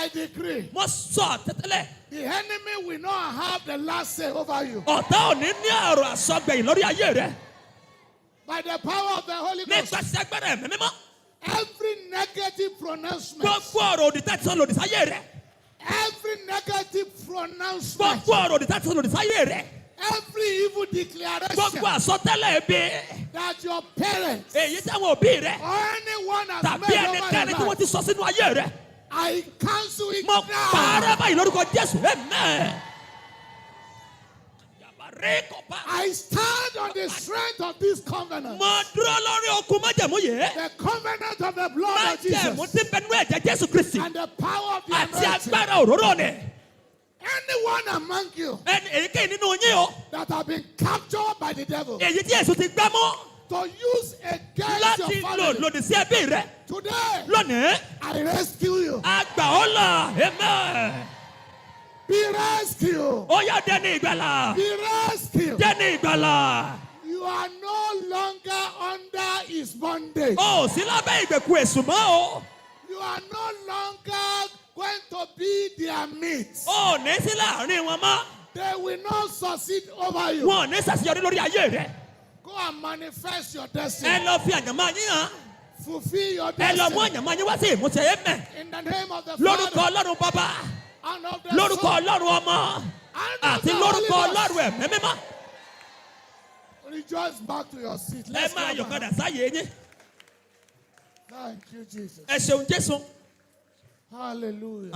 I decree. Mo sọ tẹ́tẹ́lẹ̀. The enemy will not have the last say over you. Ọ̀tá ò ní ọ̀rọ̀ àsọgbẹ̀yìn lórí ayé rẹ̀. By the power of the Holy Ghost. Nípasẹ̀ agbára ẹ̀mí mímọ́. Every negative pronouncement. Gbogbo ọ̀rọ̀ òdì tàbí sọ lòdì sáyé rẹ̀. Every negative pronouncement. Gbogbo ọ̀rọ̀ òdì tàbí sọ lòdì sáyé rẹ̀. Every evil declaration. Gbogbo àsọtẹ́lẹ̀ ebi. That your parents. Èyí tí àwọn òbí rẹ̀. Or anyone has Tàbí made over ẹnikẹ́ni tí your wọ́n ti life. sọ sínú ayé rẹ̀. I cancel it Mo now. pààrọ̀ báyìí lórúkọ Jésù. Amen. I stand on the strength of this covenant. Mo dúró lórí okùn májẹ̀mú yìí. The covenant of the blood of Májẹ̀mú Jesus. tí bẹnu ẹ̀jẹ̀ Jésù Kristi. And the power of the Àti anointing. agbára òróró ni. Anyone among you Èyíkéyìí nínú yín o. that have been captured by the devil Èyí tí Èṣù ti gbá mọ́. to use against Láti your lò family. lòdì sí ẹbí rẹ̀. Today, Lónìí. I rescue you. Àgbà ó là. Amen. Be rescued. Ó yá dẹ́ni ìgbàlà. Be rescued. Dẹ́ni ìgbàlà. You are no longer under his bondage. Ó sí lábẹ́ ìgbèkùn Èṣù mọ́ o. You are no longer going to be their mates. Ó ní sí láàrin wọn mọ́. They will not succeed over you. Wọn ò ní ṣàṣeyọrí lórí ayé rẹ̀. Go and manifest your Ẹ destiny. lọ fi àyànmọ́ yín hàn. Fulfill your Ẹ lọ mú destiny. àyànmọ́ yín wá sí ìmúṣẹ. Amen. In the name of the Lórúkọ Father Ọlọ́run Bàbá. and of the Lórúkọ Son Ọlọ́run Ọmọ. and of Àti the Holy lórúkọ Ghost. Ọlọ́run Ẹ̀mí Mímọ́. Rejoice back to your seat. Ẹ Let's máa go yọ̀ back. padà sáyé yín. Thank you, Jesus. Ẹ ṣeun Jésù. Hallelujah.